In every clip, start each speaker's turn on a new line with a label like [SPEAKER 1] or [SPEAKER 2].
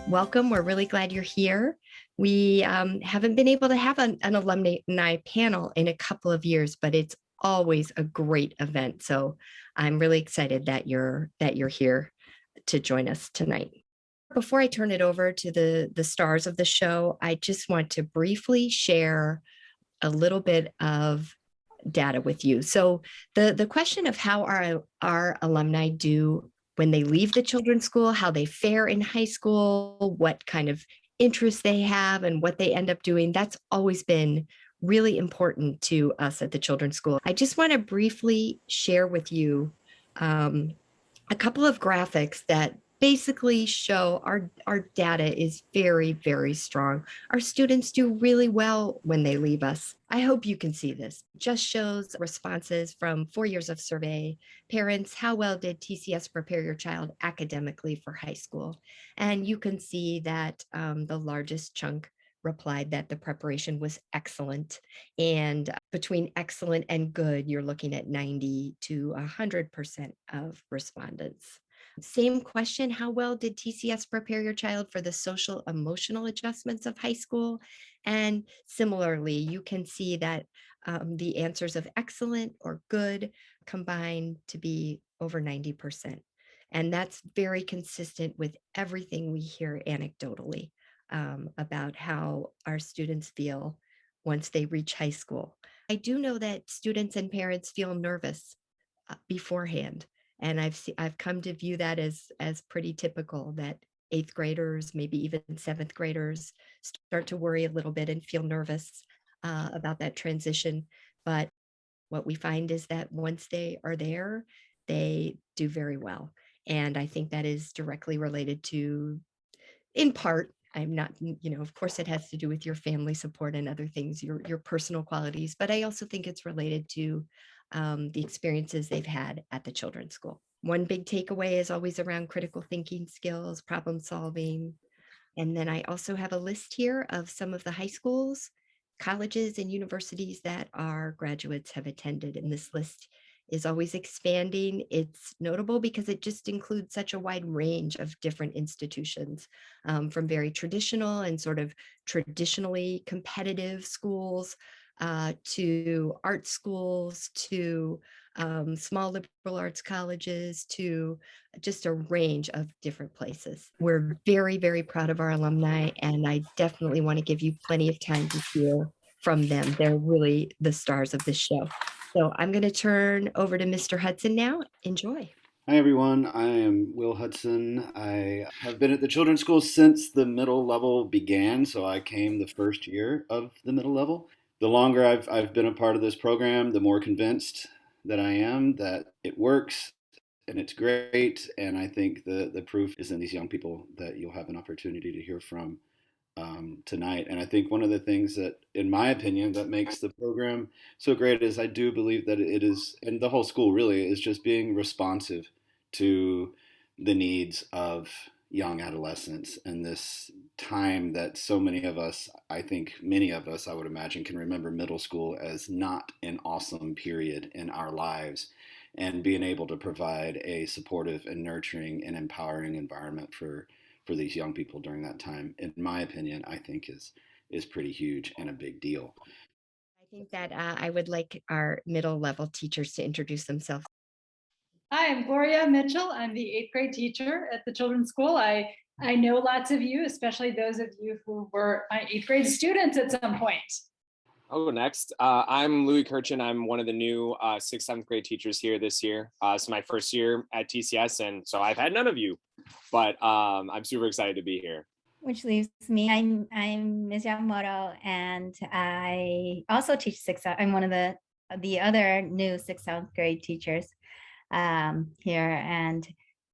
[SPEAKER 1] Welcome. We're really glad you're here. We haven't been able to have an alumni panel in a couple of years, but it's always a great event. So I'm really excited that you're here to join us tonight. Before I turn it over to the stars of the show, I just want to briefly share a little bit of data with you. So the question of how our alumni do when they leave the children's school, how they fare in high school, what kind of interests they have, and what they end up doing, that's always been really important to us at the children's school. I just want to briefly share with you a couple of graphics that basically show our data is very, very strong. Our students do really well when they leave us. I hope you can see this. It just shows responses from 4 years of survey. Parents, how well did TCS prepare your child academically for high school? And you can see that the largest chunk replied that the preparation was excellent. And between excellent and good, you're looking at 90 to 100% of respondents. Same question, how well did TCS prepare your child for the social emotional adjustments of high school? And similarly, you can see that the answers of excellent or good combine to be over 90%. And that's very consistent with everything we hear anecdotally about how our students feel once they reach high school. I do know that students and parents feel nervous beforehand, and I've come to view that as pretty typical, that eighth graders, maybe even seventh graders, start to worry a little bit and feel nervous about that transition. But what we find is that once they are there, they do very well. And I think that is directly related to, in part, I'm not, of course it has to do with your family support and other things, your personal qualities, but I also think it's related to the experiences they've had at the children's school. One big takeaway is always around critical thinking skills, problem solving. And then I also have a list here of some of the high schools, colleges, and universities that our graduates have attended. And this list is always expanding. It's notable because it just includes such a wide range of different institutions, from very traditional and sort of traditionally competitive schools to art schools, to small liberal arts colleges, to just a range of different places. We're very, very proud of our alumni, and I definitely want to give you plenty of time to hear from them. They're really the stars of this show. So I'm going to turn over to Mr. Hudson now. Enjoy.
[SPEAKER 2] Hi, everyone. I am Will Hudson. I have been at the children's school since the middle level began, so I came the first year of the middle level. The longer I've been a part of this program, the more convinced that I am that it works and it's great. And I think the proof is in these young people that you'll have an opportunity to hear from tonight. And I think one of the things that, in my opinion, that makes the program so great is I do believe that it is, and the whole school really is just being responsive to the needs of young adolescents and this time that so many of us, I think many of us, I would imagine, can remember middle school as not an awesome period in our lives. And being able to provide a supportive and nurturing and empowering environment for these young people during that time, in my opinion, I think is pretty huge and a big deal.
[SPEAKER 1] I think that I would like our middle level teachers to introduce themselves.
[SPEAKER 3] Hi, I'm Gloria Mitchell. I'm the eighth grade teacher at the children's school. I know lots of you, especially those of you who were my eighth grade students at some point.
[SPEAKER 4] I'll go next. I'm Louis Kirchen. I'm one of the new 6th, 7th grade teachers here this year. So my first year at TCS, and so I've had none of you, but I'm super excited to be here.
[SPEAKER 5] Which leaves me, I'm Ms. Yamamoto, and I also teach 6th. I'm one of the other new 6th, 7th grade teachers here, and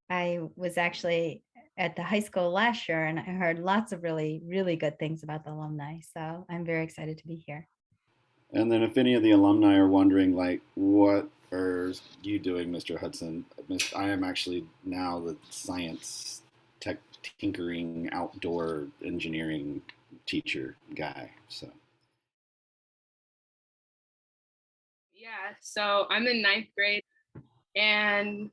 [SPEAKER 5] I was actually at the high school last year, and I heard lots of really, really good things about the alumni. So I'm very excited to be here.
[SPEAKER 2] And then if any of the alumni are wondering, like, what are you doing, Mr. Hudson? I am actually now the science tech tinkering outdoor engineering teacher guy. So
[SPEAKER 6] yeah, so I'm in ninth grade, and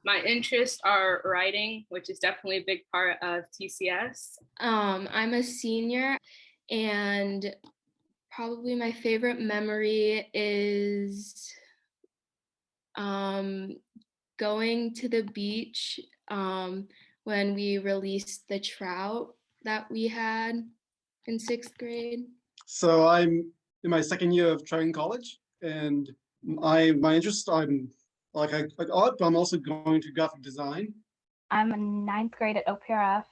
[SPEAKER 6] My interests are writing, which is definitely a big part of TCS. I'm a senior, and probably my favorite memory is going to the beach when we released the trout that we had in 6th grade.
[SPEAKER 7] So I'm in my second year of trying college, and my interest, I'm like I like art, but I'm also going to graphic design.
[SPEAKER 8] I'm in 9th grade at OPRF.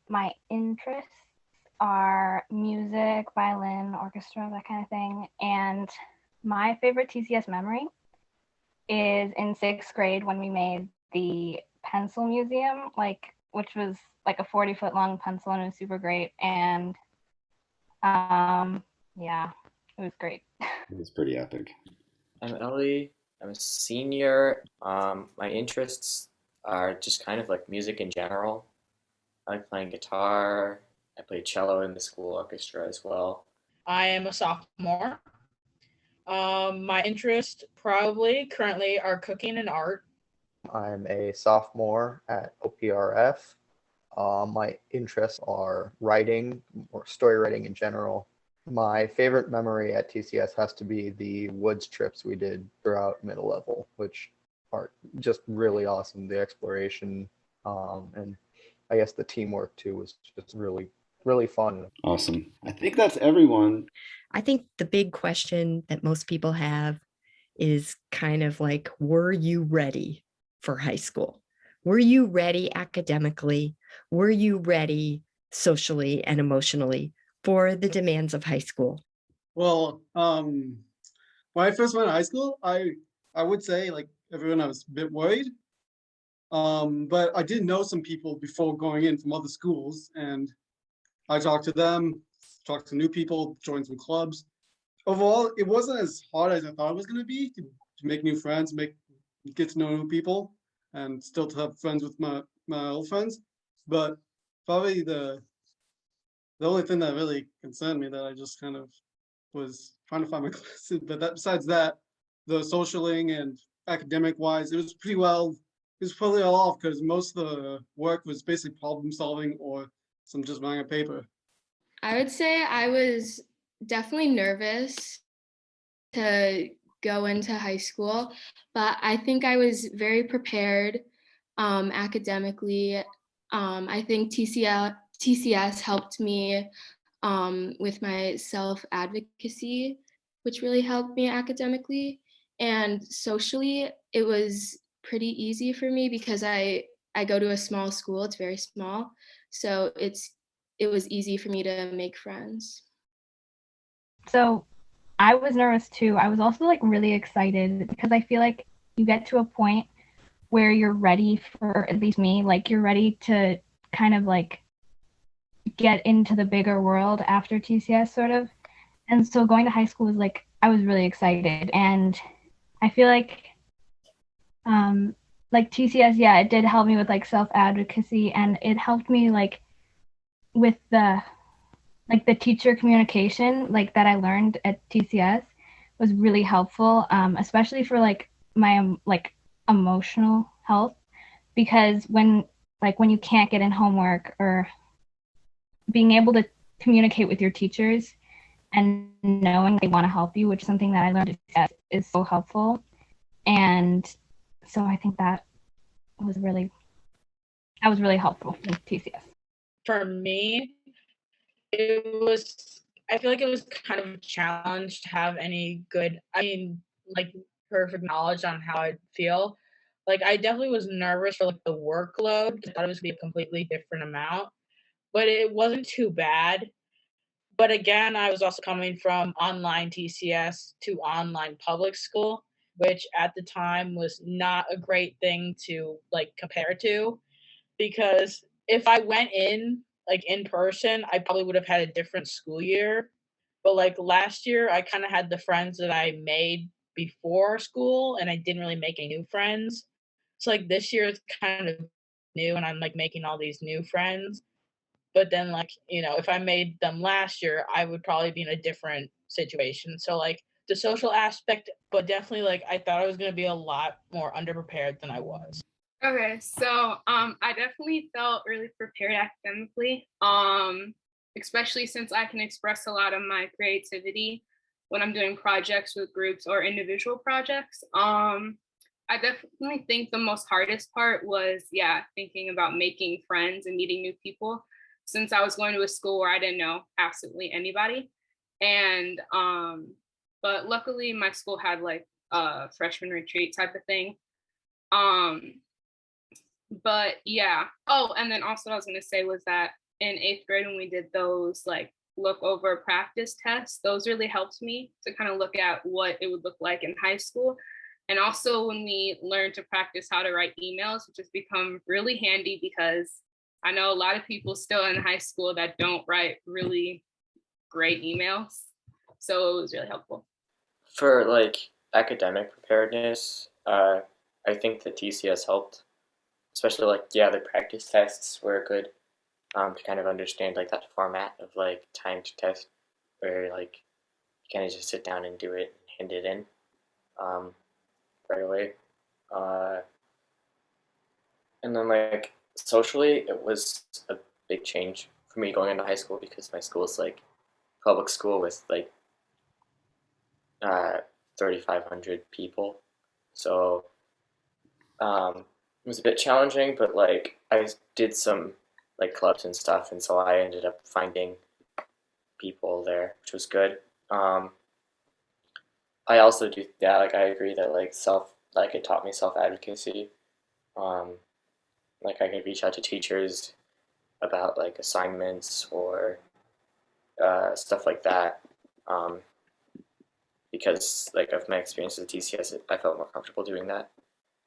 [SPEAKER 8] My interests are music, violin, orchestra, that kind of thing. And my favorite TCS memory is in 6th grade when we made the pencil museum, which was like a 40-foot long pencil, and it was super great. And yeah, it was great.
[SPEAKER 2] It was pretty epic.
[SPEAKER 9] I'm Ellie. I'm a senior. My interests are just kind of like music in general. I like playing guitar. I play cello in the school orchestra as well.
[SPEAKER 10] I am a sophomore. My interests probably currently are cooking and art.
[SPEAKER 11] I'm a sophomore at OPRF. My interests are writing or story writing in general. My favorite memory at TCS has to be the woods trips we did throughout middle level, which are just really awesome. The exploration and I guess the teamwork too was just really, really fun.
[SPEAKER 2] Awesome. I think that's everyone.
[SPEAKER 1] I think the big question that most people have is kind of like, were you ready for high school? Were you ready academically? Were you ready socially and emotionally for the demands of high school?
[SPEAKER 7] Well, when I first went to high school, I would say, like everyone, I was a bit worried. But I did know some people before going in from other schools, and I talked to them, talked to new people, joined some clubs. Overall, it wasn't as hard as I thought it was going to be to make new friends, get to know new people, and still to have friends with my old friends. But probably the only thing that really concerned me that I just kind of was trying to find my classes. But besides that, the socialing and academic wise, it was pretty well. It was probably all off because most of the work was basically problem solving or some just buying a paper.
[SPEAKER 6] I would say I was definitely nervous to go into high school, but I think I was very prepared academically. I think TCS helped me with my self-advocacy, which really helped me academically. And socially, it was pretty easy for me because I go to a small school. It's very small. So it was easy for me to make friends.
[SPEAKER 8] So I was nervous too. I was also like really excited because I feel like you get to a point where you're ready for, at least me, like you're ready to kind of like get into the bigger world after TCS sort of. And so going to high school was like, I was really excited. And I feel like TCS, yeah, it did help me with like self-advocacy, and it helped me like with the teacher communication like that I learned at TCS was really helpful, especially for like my like emotional health, because when you can't get in homework, or being able to communicate with your teachers and knowing they want to help you, which is something that I learned at TCS, is so helpful. And so I think that was really helpful in TCS.
[SPEAKER 10] For me, I feel like it was kind of a challenge to have any good, perfect knowledge on how I'd feel. Like, I definitely was nervous for like the workload. I thought it was gonna be a completely different amount, but it wasn't too bad. But again, I was also coming from online TCS to online public school, which at the time was not a great thing to like compare to, because if I went in like in person, I probably would have had a different school year. But like last year, I kind of had the friends that I made before school, and I didn't really make any new friends. So like this year it's kind of new, and I'm like making all these new friends. But then like, if I made them last year, I would probably be in a different situation. So like the social aspect, but definitely like I thought I was gonna be a lot more underprepared than I was.
[SPEAKER 12] Okay, so I definitely felt really prepared academically, especially since I can express a lot of my creativity when I'm doing projects with groups or individual projects. I definitely think the most hardest part was, yeah, thinking about making friends and meeting new people, since I was going to a school where I didn't know absolutely anybody. And but luckily my school had like a freshman retreat type of thing. Um, but yeah. Oh, and then also what I was gonna say was that in 8th grade when we did those like look over practice tests, those really helped me to kind of look at what it would look like in high school. And also when we learned to practice how to write emails, which has become really handy because I know a lot of people still in high school that don't write really great emails. So it was really helpful.
[SPEAKER 9] For like academic preparedness, I think the TCS helped, especially like yeah, the practice tests were good to kind of understand like that format of like timed test where like you kind of just sit down and do it and hand it in um, right away. Uh, and then like socially, it was a big change for me going into high school because my school is like public school with like 3,500 people. So it was a bit challenging, but like I did some like clubs and stuff, and so I ended up finding people there, which was good. I also do yeah, like I agree that like it taught me self advocacy. Um, like I could reach out to teachers about like assignments or stuff like that. Um, because like of my experience with TCS, I felt more comfortable doing that.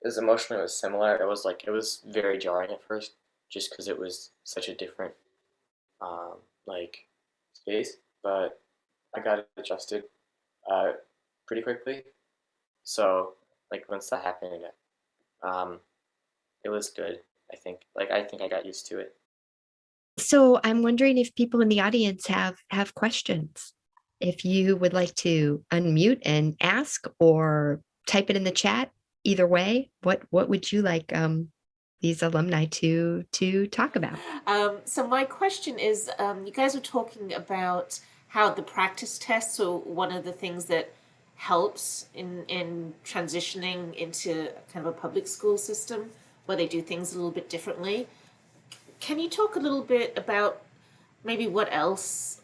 [SPEAKER 9] As emotionally it was similar. It was very jarring at first, just because it was such a different like space. But I got adjusted uh, pretty quickly. So like once that happened, um, it was good. I think I got used to it.
[SPEAKER 1] So I'm wondering if people in the audience have questions. If you would like to unmute and ask or type it in the chat, either way, what would you like these alumni to talk about?
[SPEAKER 13] So my question is, you guys were talking about how the practice tests are one of the things that helps in transitioning into kind of a public school system where they do things a little bit differently. Can you talk a little bit about maybe what else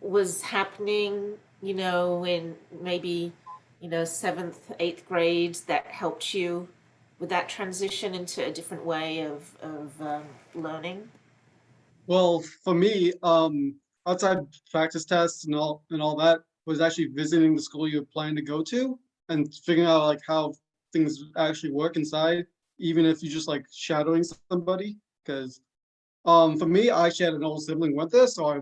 [SPEAKER 13] was happening, in maybe, 7th, 8th grades that helped you with that transition into a different way of learning?
[SPEAKER 7] Well, for me, outside practice tests and all that was actually visiting the school you're planning to go to and figuring out like how things actually work inside, even if you're just like shadowing somebody. Because for me, I actually had an older sibling who went there, so I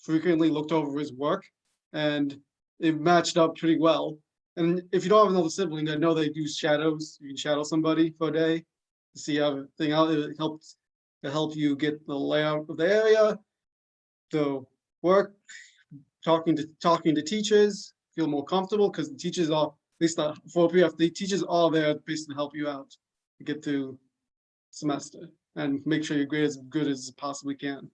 [SPEAKER 7] frequently looked over his work, and it matched up pretty well. And if you don't have another sibling, I know they do shadows. You can shadow somebody for a day to see everything out. It helps to help you get the layout of the area, the work, talking to teachers, feel more comfortable because the teachers are, at least for OPF, the teachers are there basically to help you out to get through semester and make sure your grade is as good as it possibly can.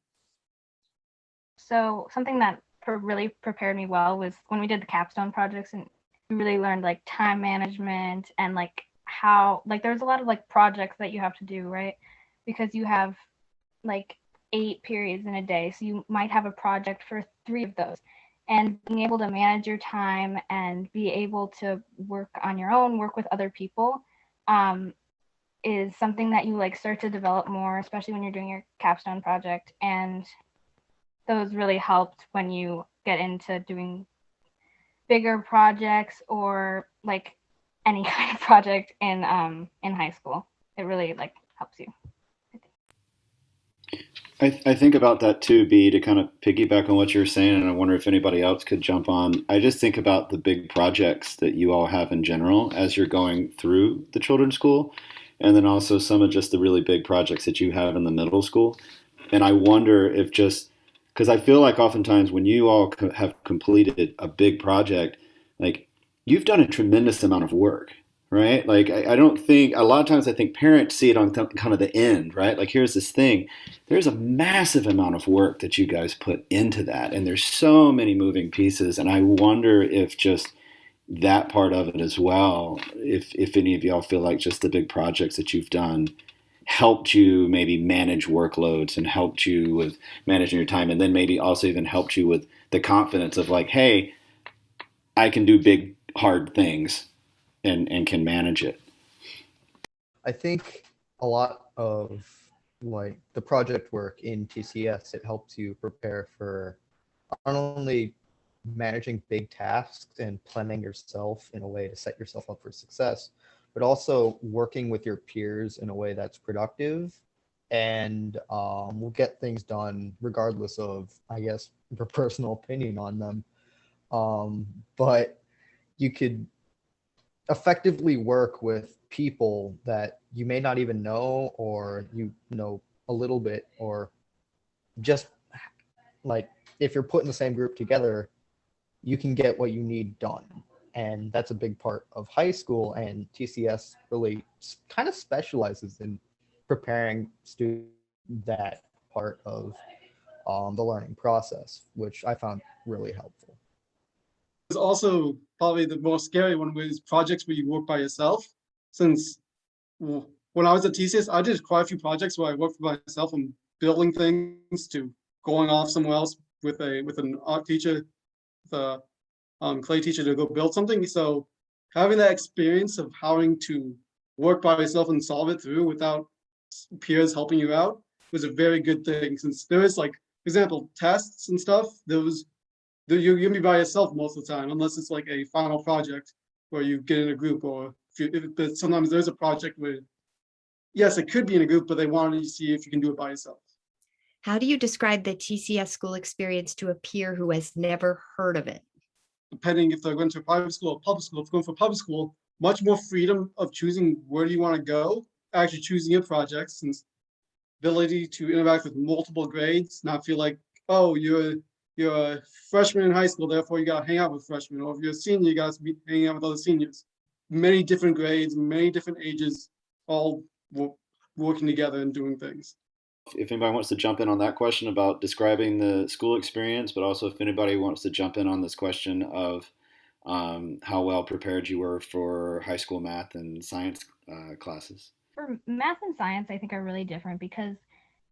[SPEAKER 8] So something that really prepared me well was when we did the capstone projects, and we really learned like time management and like how like there's a lot of like projects that you have to do, right? Because you have like 8 periods in a day, so you might have a project for 3 of those. And being able to manage your time and be able to work on your own, work with other people, is something that you like start to develop more, especially when you're doing your capstone project. And those really helped when you get into doing bigger projects or like any kind of project in high school. It really like helps you.
[SPEAKER 2] I think about that too, B, to kind of piggyback on what you're saying, and I wonder if anybody else could jump on. I just think about the big projects that you all have in general as you're going through the children's school, and then also some of just the really big projects that you have in the middle school. And I wonder if just because I feel like oftentimes when you all have completed a big project, like you've done a tremendous amount of work, right? Like I don't think a lot of times I think parents see it on kind of the end, right? Like here's this thing. There's a massive amount of work that you guys put into that, and there's so many moving pieces. And I wonder if just that part of it as well, if any of y'all feel like just the big projects that you've done helped you maybe manage workloads and helped you with managing your time, and then maybe also even helped you with the confidence of like, hey, I can do big hard things and can manage it.
[SPEAKER 11] I think a lot of like the project work in TCS, it helps you prepare for not only managing big tasks and planning yourself in a way to set yourself up for success, but also working with your peers in a way that's productive and will get things done regardless of, I guess, your personal opinion on them. But you could effectively work with people that you may not even know, or you know a little bit, or just like if you're put in the same group together, you can get what you need done. And that's a big part of high school, and TCS really kind of specializes in preparing students that part of the learning process, which I found really helpful.
[SPEAKER 7] It's also probably the most scary one was projects where you work by yourself. Since when I was at TCS, I did quite a few projects where I worked by myself from building things to going off somewhere else with an art teacher, the clay teacher to go build something. So having that experience of having to work by yourself and solve it through without peers helping you out was a very good thing. Since there is, like, for example, tests and stuff, you're gonna be by yourself most of the time, unless it's like a final project where you get in a group, or but sometimes there's a project where, yes, it could be in a group, but they wanted to see if you can do it by yourself.
[SPEAKER 1] How do you describe the TCS school experience to a peer who has never heard of it?
[SPEAKER 7] Depending if they're going to a private school or public school, if they're going for public school, much more freedom of choosing where do you want to go, actually choosing your projects, and ability to interact with multiple grades, not feel like, oh, you're a freshman in high school, therefore you got to hang out with freshmen, or if you're a senior, you got to be hanging out with other seniors. Many different grades, many different ages, all working together and doing things.
[SPEAKER 2] If anybody wants to jump in on that question about describing the school experience, but also if anybody wants to jump in on this question of how well prepared you were for high school math and science classes.
[SPEAKER 8] For math and science, I think are really different because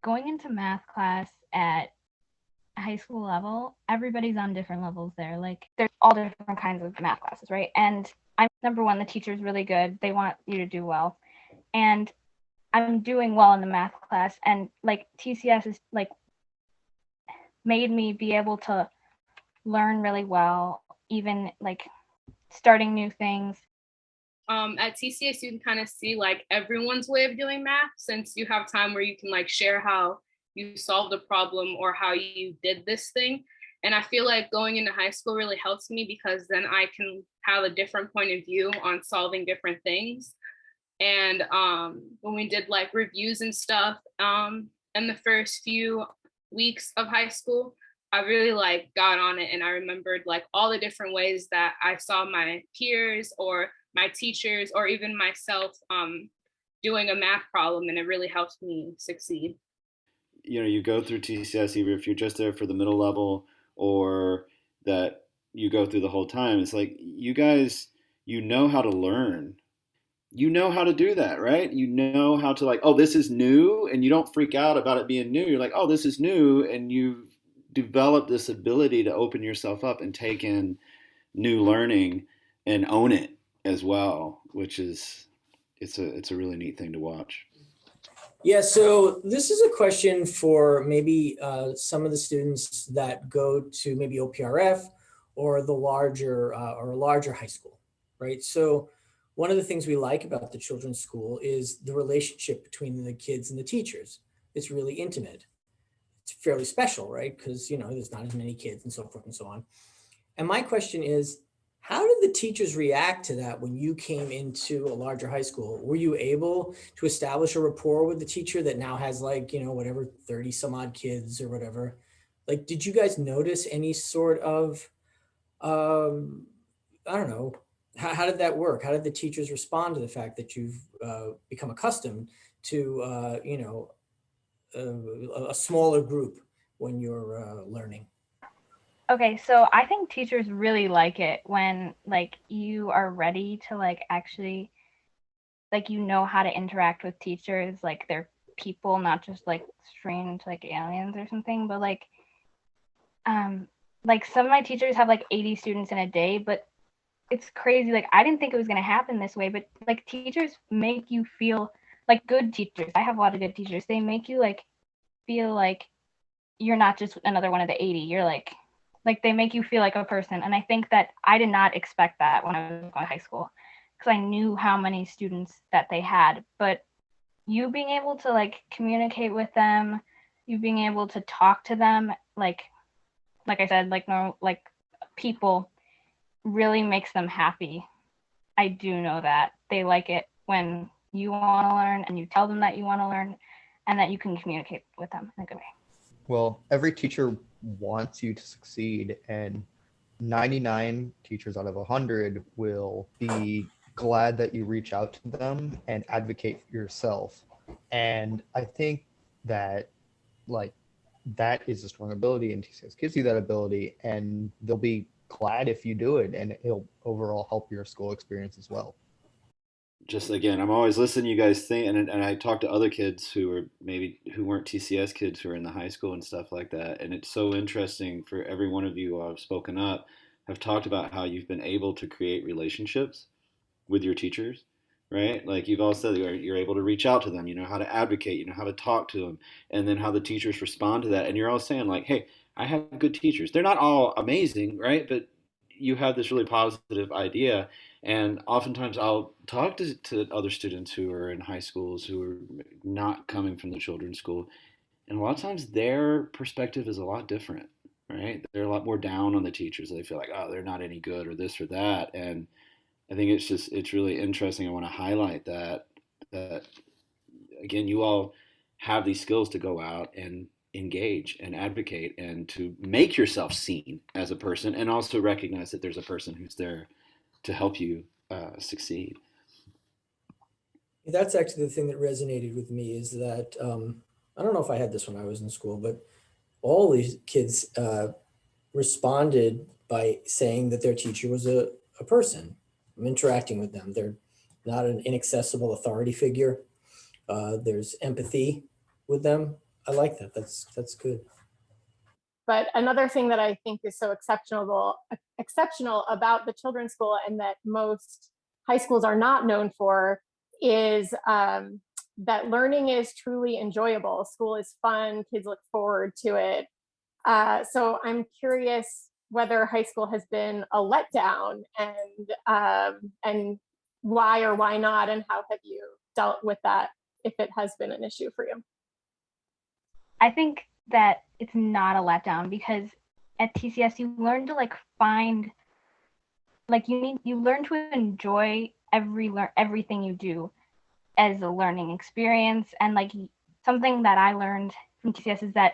[SPEAKER 8] going into math class at high school level, everybody's on different levels there. Like there's all different kinds of math classes, right? And I'm number one, the teacher's really good. They want you to do well. And I'm doing well in the math class, and like TCS is like made me be able to learn really well, even like starting new things.
[SPEAKER 12] At TCS, you can kind of see like everyone's way of doing math, since you have time where you can like share how you solved a problem or how you did this thing. And I feel like going into high school really helps me because then I can have a different point of view on solving different things. And when we did like reviews and stuff in the first few weeks of high school, I really like got on it, and I remembered like all the different ways that I saw my peers or my teachers or even myself doing a math problem, and it really helps me succeed.
[SPEAKER 2] You know, you go through TCS, even if you're just there for the middle level or that you go through the whole time, it's like you guys, you know how to learn. You know how to do that, right? You know how to like, oh, this is new, and you don't freak out about it being new. You're like, oh, this is new, and you've developed this ability to open yourself up and take in new learning and own it as well, which is it's a really neat thing to watch.
[SPEAKER 14] Yeah, so this is a question for maybe some of the students that go to maybe OPRF or the larger or a larger high school, right? So one of the things we like about the children's school is the relationship between the kids and the teachers. It's really intimate. It's fairly special, right? Because, you know, there's not as many kids and so forth and so on. And my question is, how did the teachers react to that when you came into a larger high school? Were you able to establish a rapport with the teacher that now has like, you know, whatever, 30 some odd kids or whatever? Like, did you guys notice any sort of I don't know, how did that work? How did the teachers respond to the fact that you've become accustomed to, a smaller group when you're learning?
[SPEAKER 8] Okay, so I think teachers really like it when like you are ready to like actually like you know how to interact with teachers, like they're people, not just like strange like aliens or something, but um like some of my teachers have like 80 students in a day, but it's crazy. Like I didn't think it was gonna happen this way, but like teachers make you feel like good teachers. I have a lot of good teachers. They make you like feel like you're not just another one of the 80. You're like they make you feel like a person. And I think that I did not expect that when I was going to high school because I knew how many students that they had. But you being able to like communicate with them, you being able to talk to them, like I said, like normal like people really makes them happy. I do know that they like it when you want to learn and you tell them that you want to learn and that you can communicate with them in a good way.
[SPEAKER 11] Well, every teacher wants you to succeed, and 99 teachers out of 100 will be glad that you reach out to them and advocate for yourself. And I think that like that is a strong ability, and TCS gives you that ability, and they'll be glad if you do it, and it'll overall help your school experience as well.
[SPEAKER 2] Just again, I'm always listening to you guys think, and I talk to other kids who are maybe who weren't TCS kids who are in the high school and stuff like that. And it's so interesting for every one of you who have spoken up, have talked about how you've been able to create relationships with your teachers, right? Like you've all said, you're able to reach out to them, you know how to advocate, you know how to talk to them, and then how the teachers respond to that. And you're all saying like, hey, I have good teachers. They're not all amazing, right? But you have this really positive idea. And oftentimes I'll talk to other students who are in high schools who are not coming from the children's school. And a lot of times their perspective is a lot different, right? They're a lot more down on the teachers. They feel like, oh, they're not any good or this or that. And I think it's really interesting. I want to highlight that again, you all have these skills to go out and engage and advocate and to make yourself seen as a person, and also recognize that there's a person who's there to help you succeed.
[SPEAKER 14] That's actually the thing that resonated with me is that I don't know if I had this when I was in school, but all these kids responded by saying that their teacher was a person. I'm interacting with them. They're not an inaccessible authority figure. There's empathy with them. I like that. That's good.
[SPEAKER 15] But another thing that I think is so exceptional about the children's school and that most high schools are not known for is that learning is truly enjoyable. School is fun. Kids look forward to it. So I'm curious whether high school has been a letdown and why or why not, and how have you dealt with that if it has been an issue for you?
[SPEAKER 8] I think that it's not a letdown because at TCS you learn to like find like you learn to enjoy everything you do as a learning experience. And like something that I learned from TCS is that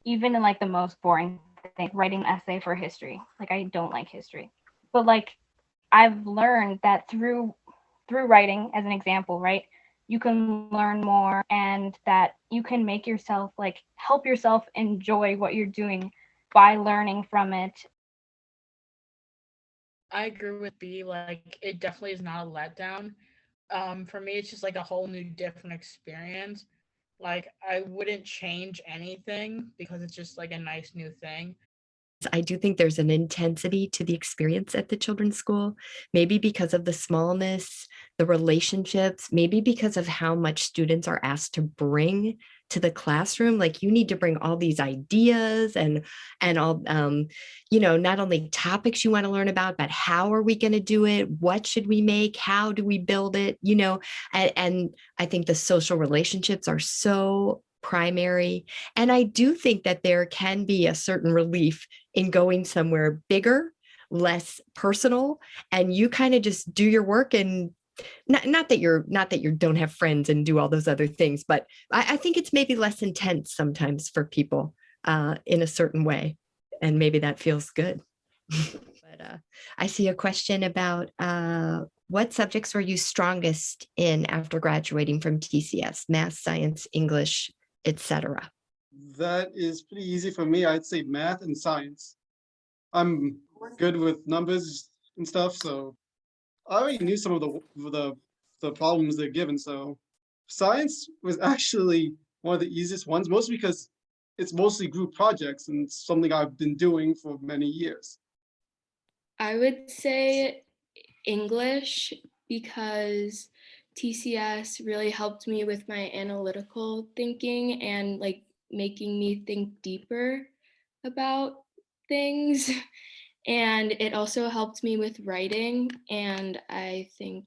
[SPEAKER 8] even in like the most boring thing, writing an essay for history, like I don't like history, but like I've learned that through writing, as an example, right, you can learn more and that you can make yourself like help yourself enjoy what you're doing by learning from it.
[SPEAKER 10] I agree with B. Like, it definitely is not a letdown. For me, it's just like a whole new, different experience. Like, I wouldn't change anything because it's just like a nice new thing.
[SPEAKER 1] I do think there's an intensity to the experience at the children's school, maybe because of the smallness, the relationships, maybe because of how much students are asked to bring to the classroom. Like you need to bring all these ideas and all, not only topics you want to learn about, but how are we going to do it? What should we make? How do we build it? And I think the social relationships are so primary. And I do think that there can be a certain relief in going somewhere bigger, less personal, and you kind of just do your work. And not that you don't have friends and do all those other things, but I think it's maybe less intense sometimes for people in a certain way, and maybe that feels good. But I see a question about what subjects were you strongest in after graduating from TCS? Math, science, English, etc.
[SPEAKER 7] That is pretty easy for me. I'd say math and science. I'm good with numbers and stuff, so I already knew some of the problems they're given. So science was actually one of the easiest ones, mostly because it's mostly group projects and it's something I've been doing for many years.
[SPEAKER 6] I would say English because TCS really helped me with my analytical thinking and like making me think deeper about things. And it also helped me with writing. And I think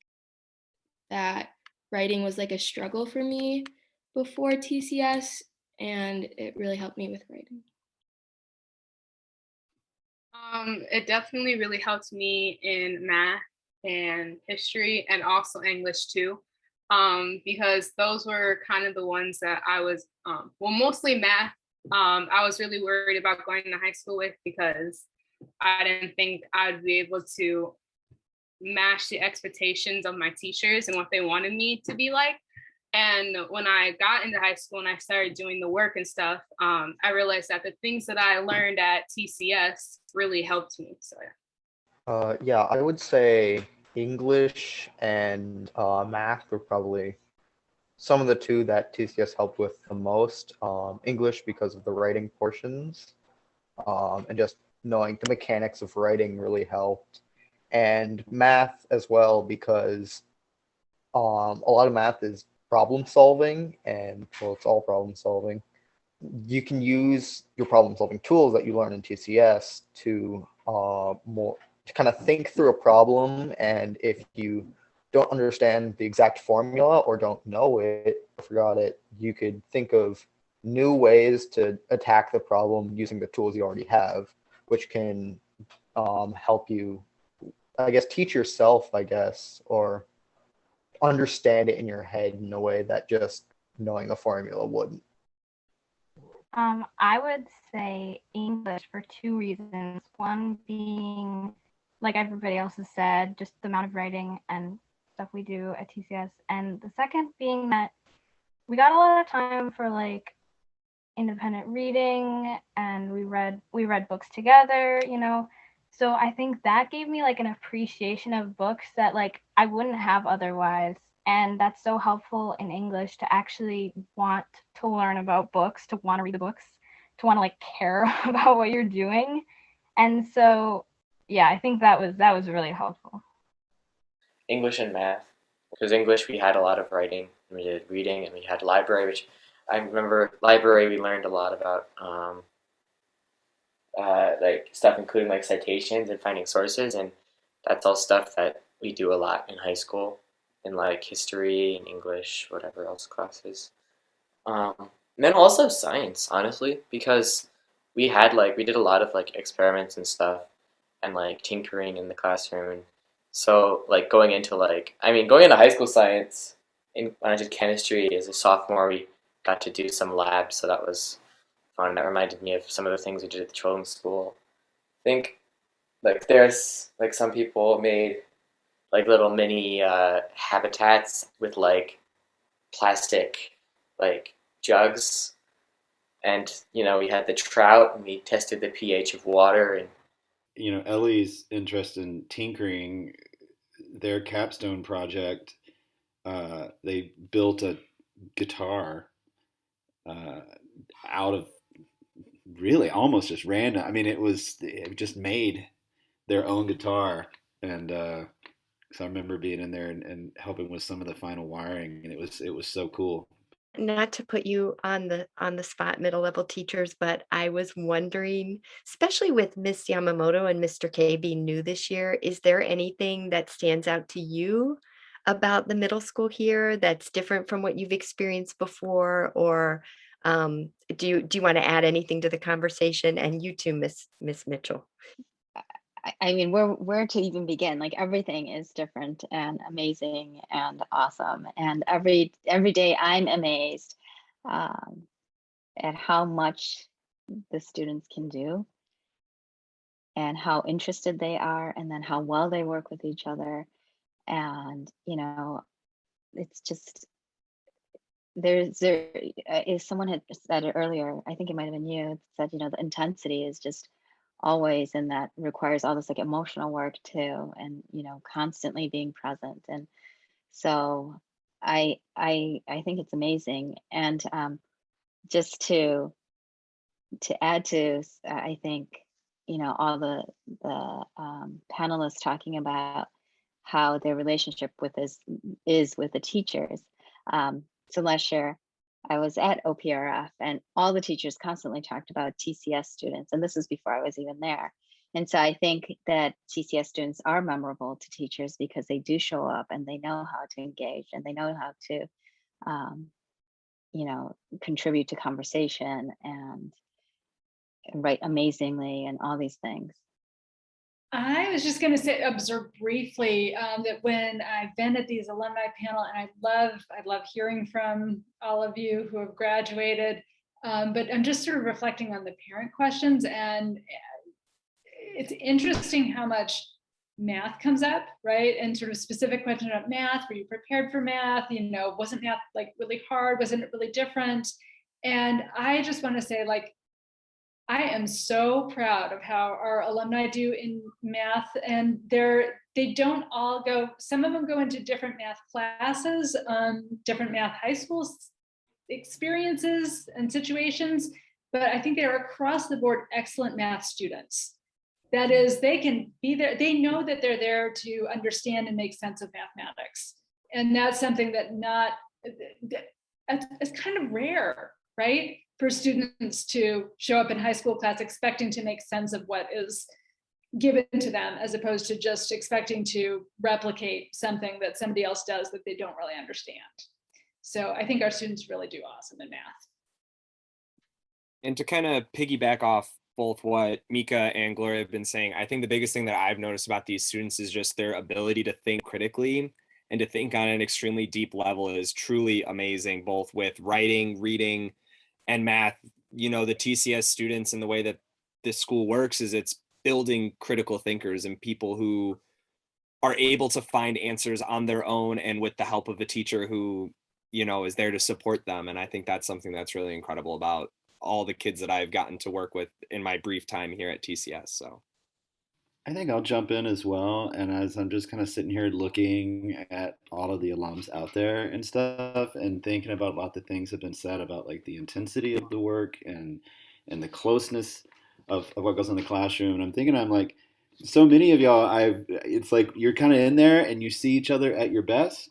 [SPEAKER 6] that writing was like a struggle for me before TCS, and it really helped me with writing.
[SPEAKER 12] It definitely really helped me in math and history and also English too. Because those were kind of the ones that I was, well, mostly math. I was really worried about going to high school with because I didn't think I'd be able to match the expectations of my teachers and what they wanted me to be like. And when I got into high school and I started doing the work and stuff, I realized that the things that I learned at TCS really helped me. So yeah.
[SPEAKER 11] Yeah, I would say English and math were probably some of the two that TCS helped with the most. English because of the writing portions, and just knowing the mechanics of writing really helped. And math as well because a lot of math is problem solving, and well, it's all problem solving. You can use your problem solving tools that you learn in TCS to more to kind of think through a problem, and if you don't understand the exact formula or don't know it or forgot it, you could think of new ways to attack the problem using the tools you already have, which can help you, I guess, teach yourself, I guess, or understand it in your head in a way that just knowing a formula wouldn't.
[SPEAKER 8] I would say English for two reasons. One being, like everybody else has said, just the amount of writing and stuff we do at TCS. And the second being that we got a lot of time for like independent reading, and we read books together, you know. So I think that gave me like an appreciation of books that like I wouldn't have otherwise. And that's so helpful in English to actually want to learn about books, to want to read the books, to want to like care about what you're doing. And so yeah, I think that was really helpful.
[SPEAKER 9] English and math, because English we had a lot of writing, we did reading, and we had library, which I remember library we learned a lot about like stuff including like citations and finding sources, and that's all stuff that we do a lot in high school in like history and English, whatever else classes. Um, and then also science, honestly, because we did a lot of like experiments and stuff and like tinkering in the classroom. And so like going into high school science, when I did chemistry as a sophomore, we got to do some labs, so that was fun. That reminded me of some of the things we did at the children's school. I think like there's like some people made like little mini habitats with like plastic like jugs, and we had the trout and we tested the pH of water. And
[SPEAKER 2] Ellie's interest in tinkering, their capstone project, they built a guitar out of really almost just random. I mean, it just made their own guitar, and so I remember being in there and helping with some of the final wiring, and it was so cool.
[SPEAKER 1] Not to put you on the spot, middle level teachers, but I was wondering, especially with Miss Yamamoto and Mr. K being new this year, is there anything that stands out to you about the middle school here that's different from what you've experienced before? Or do you want to add anything to the conversation? And you too, Miss Mitchell.
[SPEAKER 16] I mean, where to even begin? Like everything is different and amazing and awesome, and every day I'm amazed at how much the students can do. and how interested they are, and then how well they work with each other. And, it's just, if someone had said it earlier, I think it might have been you, said, the intensity is just always, and that requires all this like emotional work too, and, constantly being present. And so I think it's amazing. And just to add to, I think, all the panelists talking about how their relationship with this is with the teachers. So last year, I was at OPRF, and all the teachers constantly talked about TCS students, and this was before I was even there. And so I think that TCS students are memorable to teachers because they do show up and they know how to engage and they know how to, um, contribute to conversation and write amazingly and all these things.
[SPEAKER 3] I was just going to say, observe briefly that when I've been at these alumni panel, and I love hearing from all of you who have graduated, but I'm just sort of reflecting on the parent questions, and it's interesting how much math comes up, right? And sort of specific questions about math. Were you prepared for math? Wasn't math like really hard? Wasn't it really different? And I just want to say, like, I am so proud of how our alumni do in math, and they don't all go, some of them go into different math classes, different math high school experiences and situations, but I think they are across the board excellent math students. That is, they can be there, they know that they're there to understand and make sense of mathematics. And that's something that it's kind of rare, right? For students to show up in high school class expecting to make sense of what is given to them, as opposed to just expecting to replicate something that somebody else does that they don't really understand. So I think our students really do awesome in math.
[SPEAKER 4] And to kind of piggyback off both what Mika and Gloria have been saying, I think the biggest thing that I've noticed about these students is just their ability to think critically and to think on an extremely deep level is truly amazing, both with writing, reading, and math. The TCS students and the way that this school works is it's building critical thinkers and people who are able to find answers on their own and with the help of a teacher who, is there to support them. And I think that's something that's really incredible about all the kids that I've gotten to work with in my brief time here at TCS. So
[SPEAKER 2] I think I'll jump in as well. And as I'm just kind of sitting here looking at all of the alums out there and stuff and thinking about a lot of the things that have been said about like the intensity of the work and the closeness of what goes on in the classroom. And I'm like, so many of y'all, it's like you're kind of in there and you see each other at your best.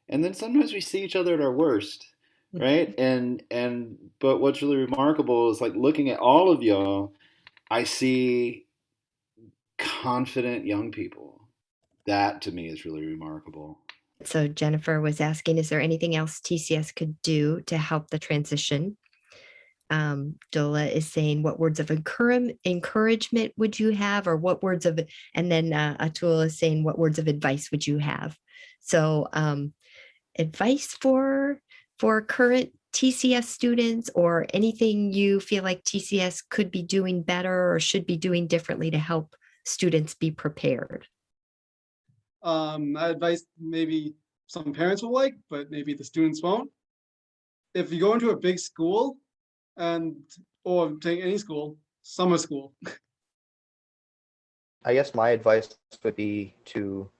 [SPEAKER 2] And then sometimes we see each other at our worst. Right. But what's really remarkable is like looking at all of y'all, I see confident young people. That to me is really remarkable.
[SPEAKER 1] So Jennifer was asking, is there anything else TCS could do to help the transition? Dola is saying, what words of encouragement would you have, or what words of, and then Atul is saying, what words of advice would you have? So advice for current TCS students, or anything you feel like TCS could be doing better or should be doing differently to help students be prepared?
[SPEAKER 7] Advice maybe some parents will like, but maybe the students won't. If you go into a big school or take any school, summer school.
[SPEAKER 11] I guess my advice would be to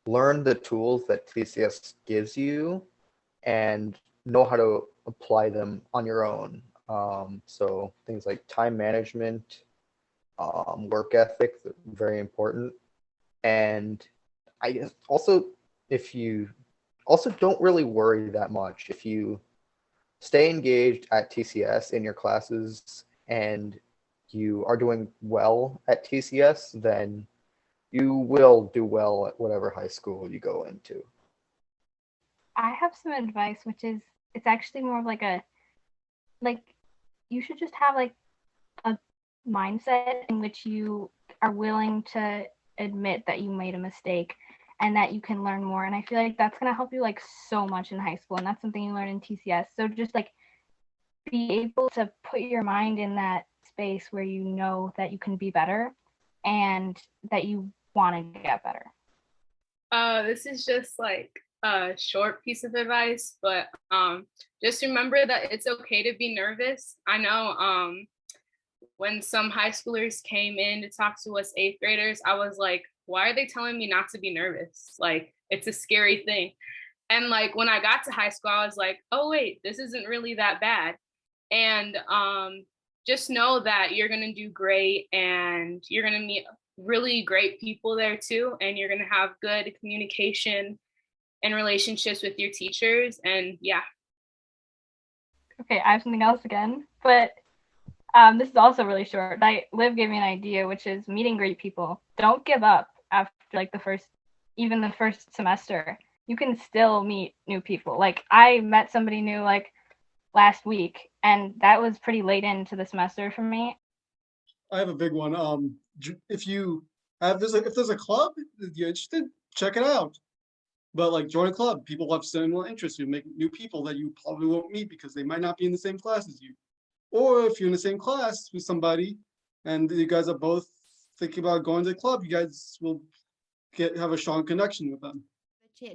[SPEAKER 11] learn the tools that TCS gives you and know how to apply them on your own. So things like time management, work ethic, very important. And I guess also, if you also don't really worry that much, if you stay engaged at TCS in your classes and you are doing well at TCS, then you will do well at whatever high school you go into.
[SPEAKER 8] I have some advice, which is, it's actually more of like you should just have like a mindset in which you are willing to admit that you made a mistake and that you can learn more. And I feel like that's going to help you like so much in high school, and that's something you learn in TCS. So just like be able to put your mind in that space where you know that you can be better, and that you want to get better?
[SPEAKER 12] This is just like a short piece of advice, but just remember that it's okay to be nervous. I know when some high schoolers came in to talk to us eighth graders, I was like, why are they telling me not to be nervous? Like, it's a scary thing. And like when I got to high school, I was like, oh wait, this isn't really that bad. And just know that you're gonna do great, and you're gonna meet really great people there too, and you're gonna have good communication and relationships with your teachers. And yeah.
[SPEAKER 8] Okay, I have something else again, but this is also really short. Liv gave me an idea, which is meeting great people. Don't give up after like the first semester. You can still meet new people. Like I met somebody new like last week, and that was pretty late into the semester for me.
[SPEAKER 7] I have a big one. If there's a club that you're interested, check it out. But like join a club. People have similar interests. You make new people that you probably won't meet because they might not be in the same class as you. Or if you're in the same class with somebody and you guys are both thinking about going to the club, you guys will have a strong connection with them.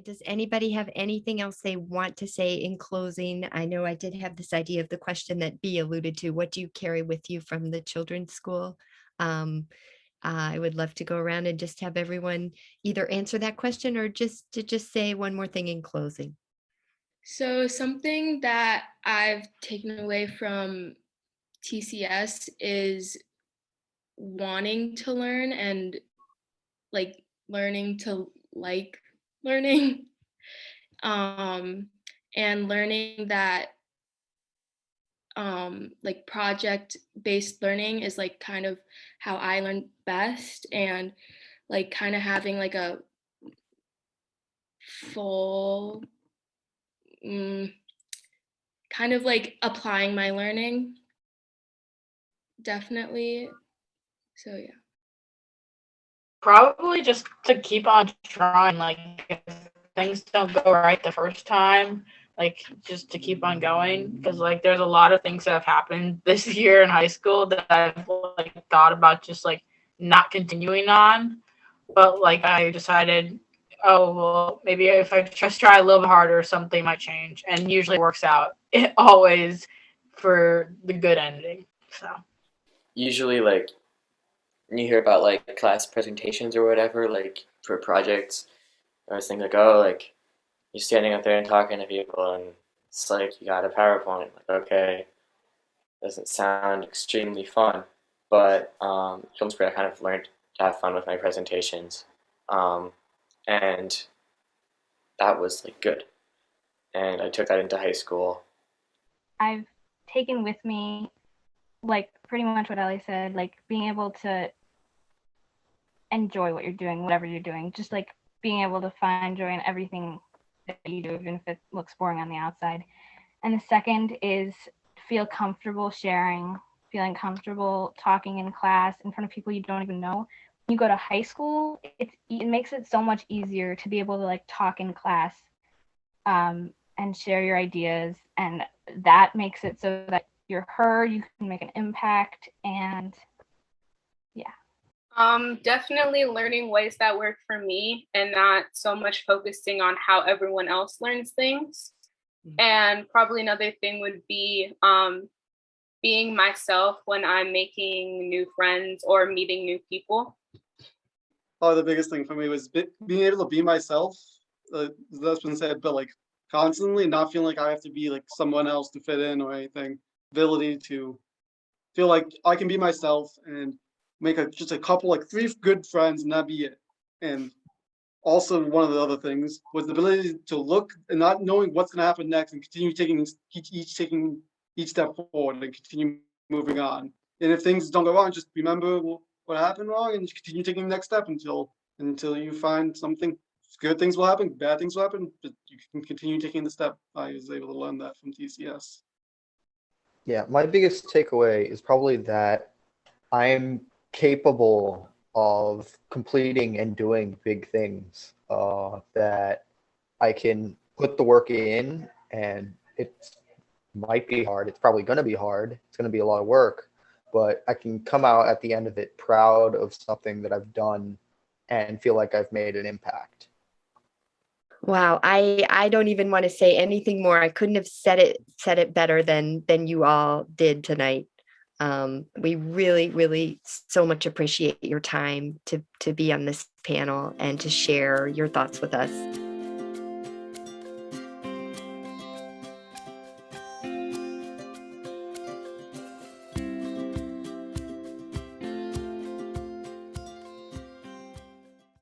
[SPEAKER 1] Does anybody have anything else they want to say in closing? I know I did have this idea of the question that B alluded to. What do you carry with you from the children's school? I would love to go around and just have everyone either answer that question or just say one more thing in closing.
[SPEAKER 6] So something that I've taken away from TCS is wanting to learn and like learning to like learning. And learning that like project based learning is like kind of how I learn best, and like kind of having like a full kind of like applying my learning, definitely. So yeah.
[SPEAKER 10] Probably just to keep on trying. Like if things don't go right the first time, like just to keep on going, because like there's a lot of things that have happened this year in high school that I've like thought about just like not continuing on, but like I decided, oh well, maybe if I just try a little bit harder, something might change, and usually works out. It always for the good ending. So
[SPEAKER 9] Usually, like when you hear about like class presentations or whatever, like for projects, I was thinking like, oh, like you're standing up there and talking to people, and it's like you got a PowerPoint. Like, okay, doesn't sound extremely fun, but film school I kind of learned to have fun with my presentations, and that was like good. And I took that into high school.
[SPEAKER 8] I've taken with me like pretty much what Ellie said, like being able to enjoy what you're doing, whatever you're doing, just like being able to find joy in everything that you do, even if it looks boring on the outside. And the second is feel comfortable sharing, feeling comfortable talking in class in front of people you don't even know. When you go to high school, it makes it so much easier to be able to like talk in class and share your ideas, and that makes it so that you're heard, you can make an impact, and yeah.
[SPEAKER 12] Definitely learning ways that work for me and not so much focusing on how everyone else learns things. Mm-hmm. And probably another thing would be being myself when I'm making new friends or meeting new people.
[SPEAKER 7] Probably the biggest thing for me was being able to be myself. That's been said, but like constantly not feeling like I have to be like someone else to fit in or anything. Ability to feel like I can be myself and make just a couple, like 3 good friends, and that'd be it. And also one of the other things was the ability to look and not knowing what's going to happen next and continue taking each step forward and continue moving on. And if things don't go wrong, just remember what happened wrong and continue taking the next step until you find something. Good things will happen, bad things will happen, but you can continue taking the step. I was able to learn that from TCS.
[SPEAKER 11] Yeah, my biggest takeaway is probably that I'm capable of completing and doing big things, that I can put the work in, and it might be hard. It's probably going to be hard. It's going to be a lot of work, but I can come out at the end of it proud of something that I've done and feel like I've made an impact.
[SPEAKER 1] Wow, I don't even want to say anything more. I couldn't have said it better than you all did tonight. We really, really so much appreciate your time to be on this panel and to share your thoughts with us.